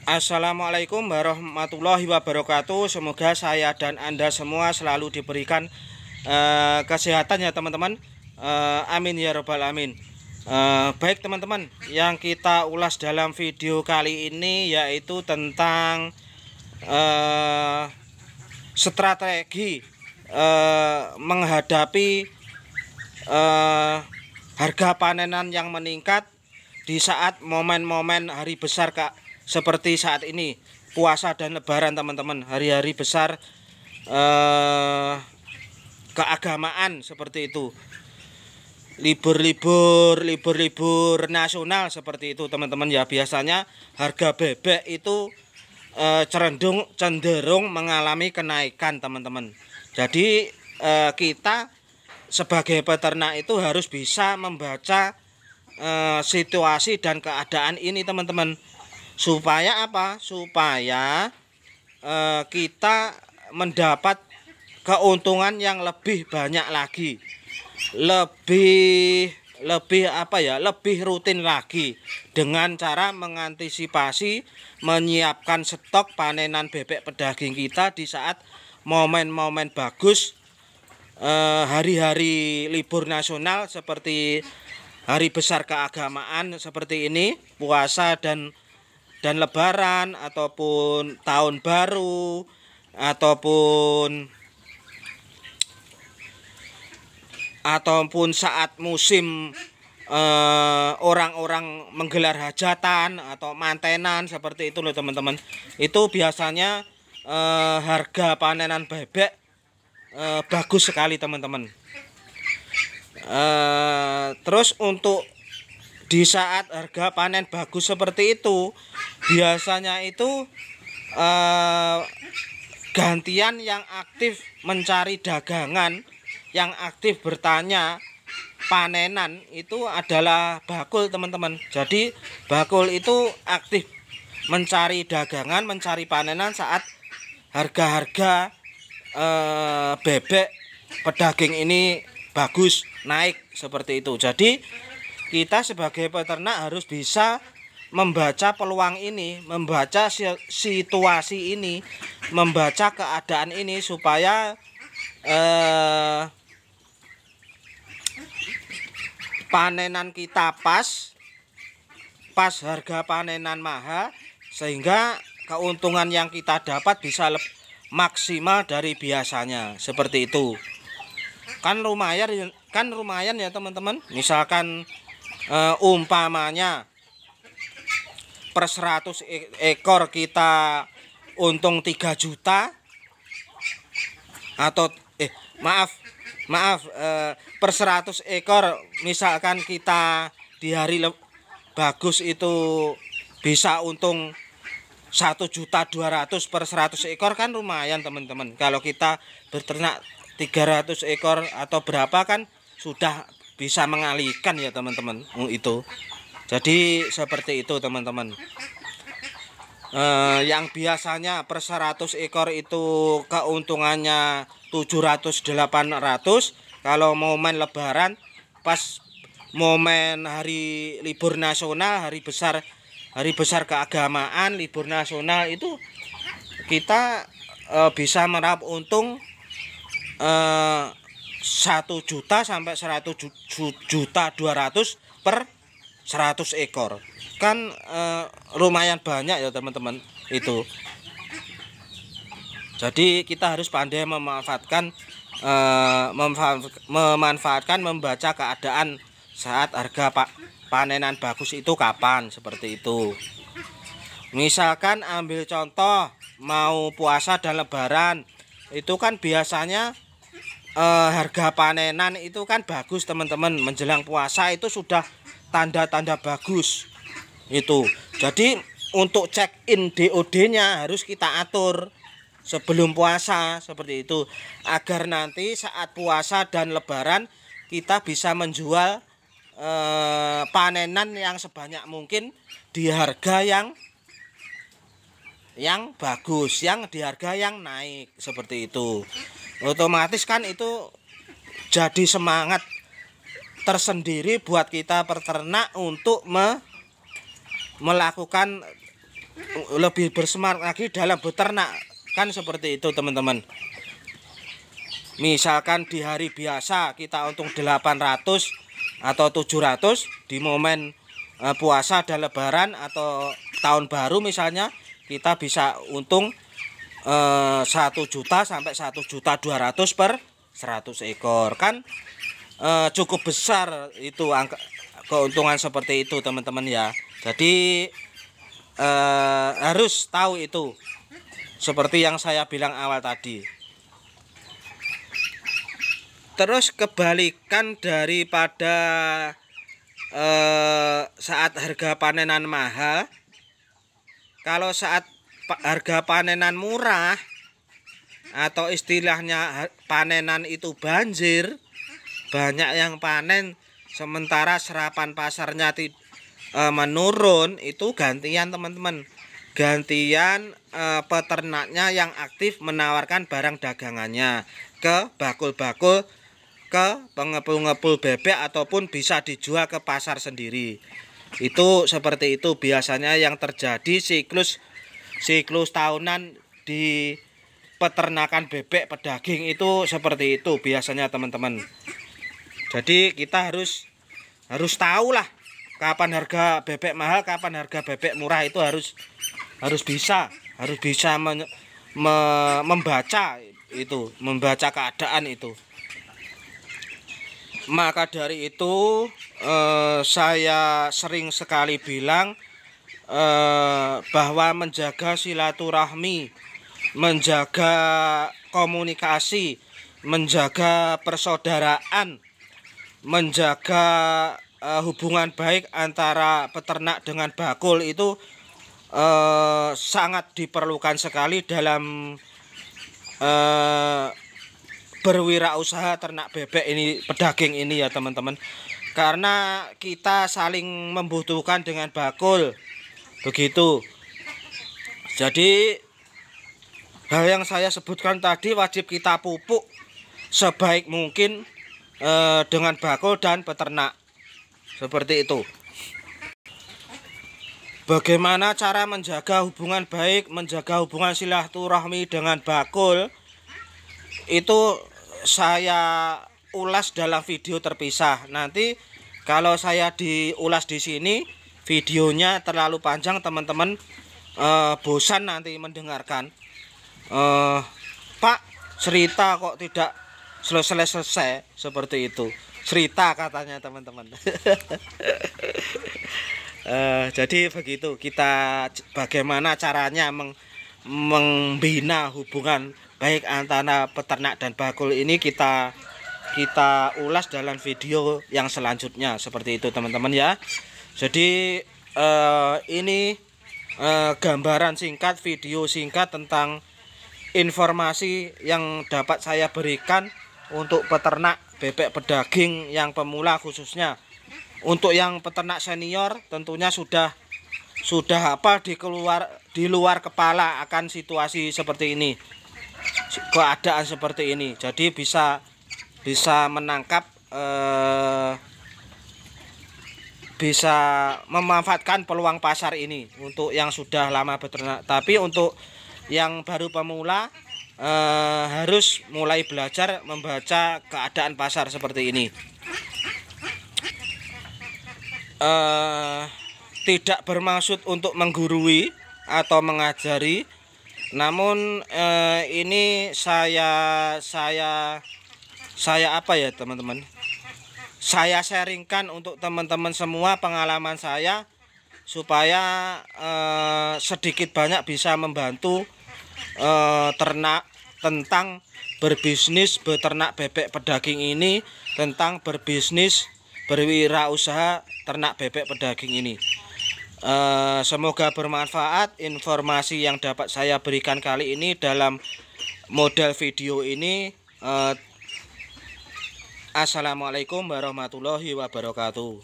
Assalamualaikum warahmatullahi wabarakatuh. Semoga saya dan Anda semua selalu diberikan kesehatan ya teman-teman. Amin ya robbal alamin. Baik teman-teman, yang kita ulas dalam video kali ini yaitu tentang strategi menghadapi harga panenan yang meningkat di saat momen-momen hari besar seperti saat ini, puasa dan lebaran teman-teman, hari-hari besar keagamaan seperti itu, libur nasional seperti itu teman-teman ya. Biasanya harga bebek itu cenderung mengalami kenaikan teman-teman. Jadi kita sebagai peternak itu harus bisa membaca situasi dan keadaan ini teman-teman. Supaya apa? Supaya kita mendapat keuntungan yang lebih banyak lagi, lebih rutin lagi, dengan cara mengantisipasi, menyiapkan stok panenan bebek pedaging kita di saat momen-momen bagus, hari-hari libur nasional seperti hari besar keagamaan seperti ini, puasa dan lebaran, ataupun tahun baru, ataupun saat musim orang-orang menggelar hajatan atau mantenan seperti itu loh teman-teman. Itu biasanya harga panenan bebek bagus sekali teman-teman. Terus untuk di saat harga panen bagus seperti itu, biasanya itu gantian yang aktif mencari dagangan, yang aktif bertanya panenan itu adalah bakul teman-teman. Jadi bakul itu aktif mencari dagangan, mencari panenan saat harga-harga bebek pedaging ini bagus, naik seperti itu. Jadi kita sebagai peternak harus bisa membaca peluang ini, membaca situasi ini, membaca keadaan ini, supaya panenan kita pas harga panenan mahal, sehingga keuntungan yang kita dapat bisa maksimal dari biasanya seperti itu. Kan lumayan ya teman-teman. Misalkan umpamanya per 100 ekor kita untung 3 juta, atau per 100 ekor misalkan kita di hari bagus itu bisa untung 1.200.000 per 100 ekor, kan lumayan teman-teman. Kalau kita berternak 300 ekor atau berapa, kan sudah bisa mengalihkan ya teman-teman itu. Jadi seperti itu teman-teman. Yang biasanya per 100 ekor itu keuntungannya 700-800, kalau momen lebaran, pas momen hari libur nasional, hari besar keagamaan, libur nasional, itu kita bisa meraup untung 1 juta sampai 1.200.000 per 100 ekor. Kan lumayan banyak ya teman-teman itu. Jadi kita harus pandai memanfaatkan, membaca keadaan saat harga panenan bagus itu kapan, seperti itu. Misalkan ambil contoh mau puasa dan lebaran, itu kan biasanya harga panenan itu kan bagus teman-teman. Menjelang puasa itu sudah tanda-tanda bagus itu. Jadi untuk check in DOD-nya harus kita atur sebelum puasa seperti itu, agar nanti saat puasa dan lebaran kita bisa menjual panenan yang sebanyak mungkin di harga yang bagus, yang di harga yang naik seperti itu. Otomatis kan itu jadi semangat tersendiri buat kita peternak untuk melakukan lebih bersemangat lagi dalam beternak, kan seperti itu teman-teman. Misalkan di hari biasa kita untung 800 atau 700, di momen puasa dan lebaran atau tahun baru misalnya kita bisa untung 1 juta sampai 1.200.000 per 100 ekor, kan cukup besar itu angka keuntungan seperti itu teman-teman ya. Jadi harus tahu itu, seperti yang saya bilang awal tadi. Terus kebalikan daripada saat harga panenan mahal, kalau saat harga panenan murah atau istilahnya panenan itu banjir, banyak yang panen sementara serapan pasarnya menurun, itu gantian teman-teman, gantian peternaknya yang aktif menawarkan barang dagangannya ke bakul-bakul, ke pengepul-ngepul bebek, ataupun bisa dijual ke pasar sendiri. Itu seperti itu biasanya yang terjadi siklus tahunan di peternakan bebek pedaging, itu seperti itu biasanya teman-teman. Jadi kita harus tahu lah kapan harga bebek mahal, kapan harga bebek murah, itu harus bisa membaca keadaan itu. Maka dari itu saya sering sekali bilang bahwa menjaga silaturahmi, menjaga komunikasi, menjaga persaudaraan, menjaga hubungan baik antara peternak dengan bakul itu sangat diperlukan sekali dalam berwirausaha ternak bebek ini, pedaging ini ya teman-teman. Karena kita saling membutuhkan dengan bakul, begitu. Jadi hal yang saya sebutkan tadi wajib kita pupuk sebaik mungkin dengan bakul dan peternak, seperti itu. Bagaimana cara menjaga hubungan baik, menjaga hubungan silaturahmi dengan bakul, itu saya ulas dalam video terpisah. Nanti kalau saya diulas di sini, videonya terlalu panjang teman-teman, bosan nanti mendengarkan. Pak, cerita kok tidak selesai seperti itu, cerita katanya teman-teman. Jadi begitu, kita bagaimana caranya membina hubungan baik antara peternak dan bakul ini kita ulas dalam video yang selanjutnya, seperti itu teman-teman ya. Jadi ini gambaran singkat, video singkat tentang informasi yang dapat saya berikan untuk peternak bebek pedaging yang pemula khususnya. Untuk yang peternak senior tentunya sudah apa di luar kepala akan situasi seperti ini, keadaan seperti ini. Jadi bisa menangkap, bisa memanfaatkan peluang pasar ini untuk yang sudah lama beternak. Tapi untuk yang baru pemula harus mulai belajar membaca keadaan pasar seperti ini. Tidak bermaksud untuk menggurui atau mengajari, namun ini saya apa ya teman-teman, saya sharingkan untuk teman-teman semua pengalaman saya, supaya sedikit banyak bisa membantu ternak tentang berbisnis beternak bebek pedaging ini, tentang berbisnis berwirausaha ternak bebek pedaging ini. Semoga bermanfaat informasi yang dapat saya berikan kali ini dalam model video ini. Assalamualaikum warahmatullahi wabarakatuh.